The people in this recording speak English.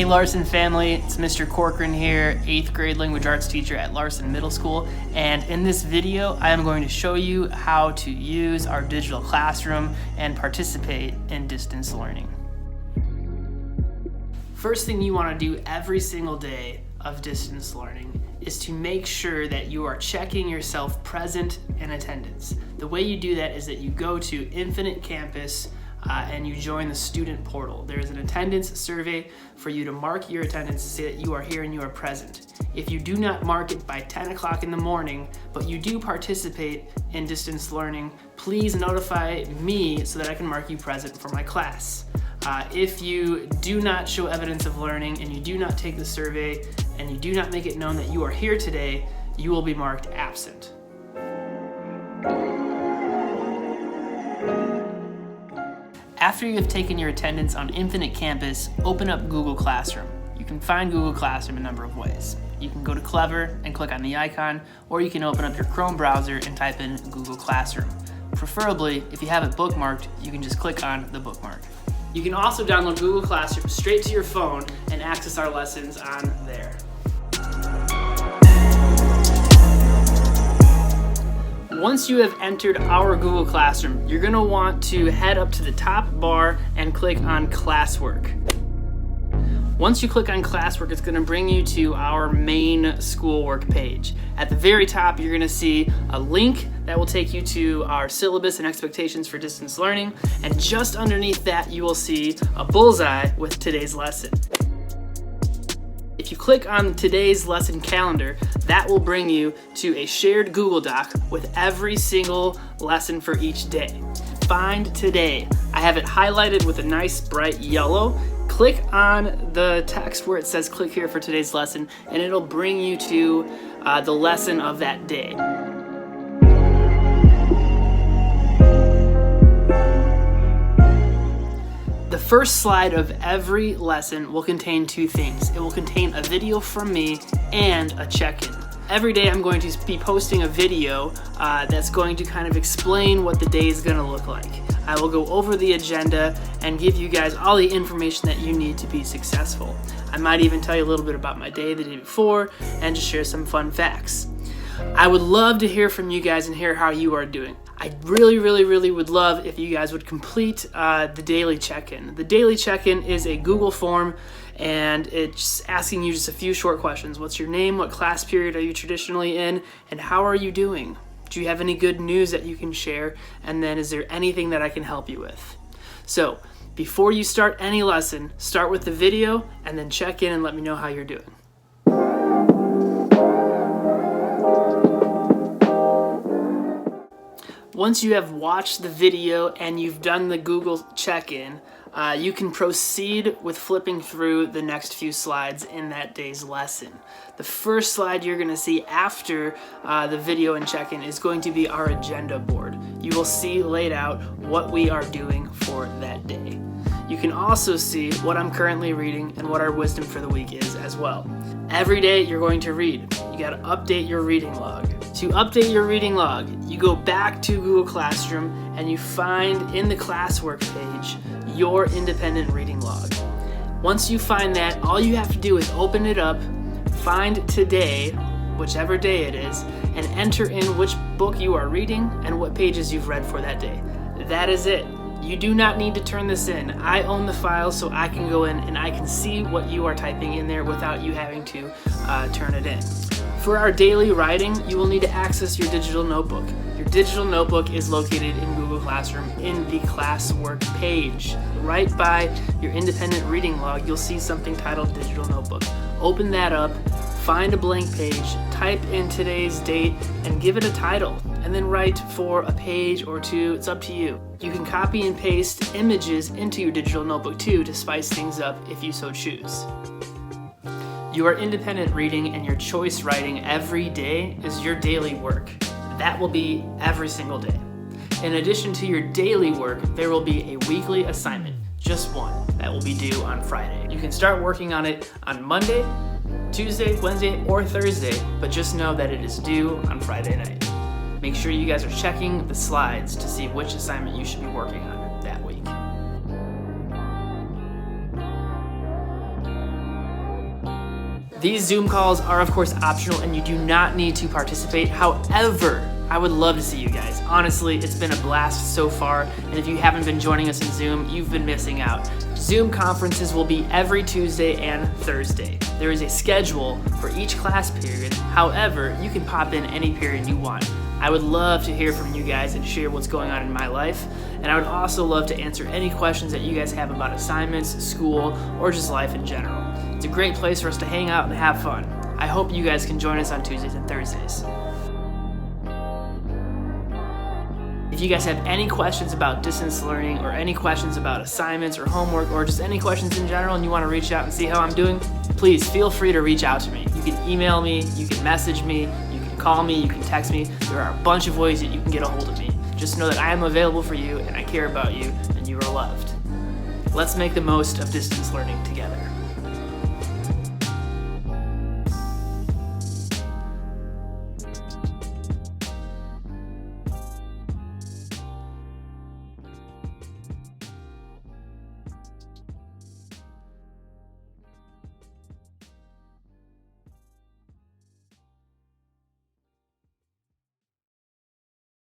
Hey Larson family, it's Mr. Corcoran here, 8th grade language arts teacher at Larson Middle School, and in this video I am going to show you how to use our digital classroom and participate in distance learning. First thing you want to do every single day of distance learning is to make sure that you are checking yourself present in attendance. The way you do that is that you go to Infinite Campus and you join the student portal. There's an attendance survey for you to mark your attendance to say that you are here and you are present. If you do not mark it by 10 o'clock in the morning, but you do participate in distance learning, please notify me so that I can mark you present for my class. If you do not show evidence of learning and you do not take the survey and you do not make it known that you are here today, you will be marked absent. After you have taken your attendance on Infinite Campus, open up Google Classroom. You can find Google Classroom a number of ways. You can go to Clever and click on the icon, or you can open up your Chrome browser and type in Google Classroom. Preferably, if you have it bookmarked, you can just click on the bookmark. You can also download Google Classroom straight to your phone and access our lessons on there. Once you have entered our Google Classroom, you're going to want to head up to the top bar and click on Classwork. Once you click on Classwork, it's going to bring you to our main schoolwork page. At the very top, you're going to see a link that will take you to our syllabus and expectations for distance learning, and just underneath that, you will see a bullseye with today's lesson. If you click on today's lesson calendar, that will bring you to a shared Google Doc with every single lesson for each day. Find today. I have it highlighted with a nice bright yellow. Click on the text where it says click here for today's lesson, and it'll bring you to the lesson of that day. The first slide of every lesson will contain two things. It will contain a video from me and a check-in. Every day I'm going to be posting a video that's going to kind of explain what the day is going to look like. I will go over the agenda and give you guys all the information that you need to be successful. I might even tell you a little bit about my day the day before and just share some fun facts. I would love to hear from you guys and hear how you are doing. I really would love if you guys would complete the daily check-in. The daily check-in is a Google form, and it's asking you just a few short questions. What's your name? What class period are you traditionally in? And how are you doing? Do you have any good news that you can share? And then is there anything that I can help you with? So before you start any lesson, start with the video and then check in and let me know how you're doing. Once you have watched the video and you've done the Google check-in, you can proceed with flipping through the next few slides in that day's lesson. The first slide you're going to see after the video and check-in is going to be our agenda board. You will see laid out what we are doing for that day. You can also see what I'm currently reading and what our wisdom for the week is as well. Every day you're going to read. You got to update your reading log. To update your reading log, you go back to Google Classroom and you find in the classwork page your independent reading log. Once you find that, all you have to do is open it up, find today, whichever day it is, and enter in which book you are reading and what pages you've read for that day. That is it. You do not need to turn this in. I own the file, so I can go in and I can see what you are typing in there without you having to turn it in. For our daily writing, you will need to access your digital notebook. Your digital notebook is located in Google Classroom in the classwork page. Right by your independent reading log, you'll see something titled Digital Notebook. Open that up, find a blank page, type in today's date, and give it a title. And then write for a page or two. It's up to you. You can copy and paste images into your digital notebook too to spice things up if you so choose. Your independent reading and your choice writing every day is your daily work. That will be every single day. In addition to your daily work, there will be a weekly assignment, just one, that will be due on Friday. You can start working on it on Monday, Tuesday, Wednesday, or Thursday, but just know that it is due on Friday night. Make sure you guys are checking the slides to see which assignment you should be working on that week. These Zoom calls are of course optional and you do not need to participate. However, I would love to see you guys. Honestly, it's been a blast so far, and if you haven't been joining us in Zoom, you've been missing out. Zoom conferences will be every Tuesday and Thursday. There is a schedule for each class period. However, you can pop in any period you want. I would love to hear from you guys and share what's going on in my life, and I would also love to answer any questions that you guys have about assignments, school, or just life in general. It's a great place for us to hang out and have fun. I hope you guys can join us on Tuesdays and Thursdays. If you guys have any questions about distance learning or any questions about assignments or homework or just any questions in general and you want to reach out and see how I'm doing, please feel free to reach out to me. You can email me, you can message me, you can call me, you can text me. There are a bunch of ways that you can get a hold of me. Just know that I am available for you and I care about you and you are loved. Let's make the most of distance learning together.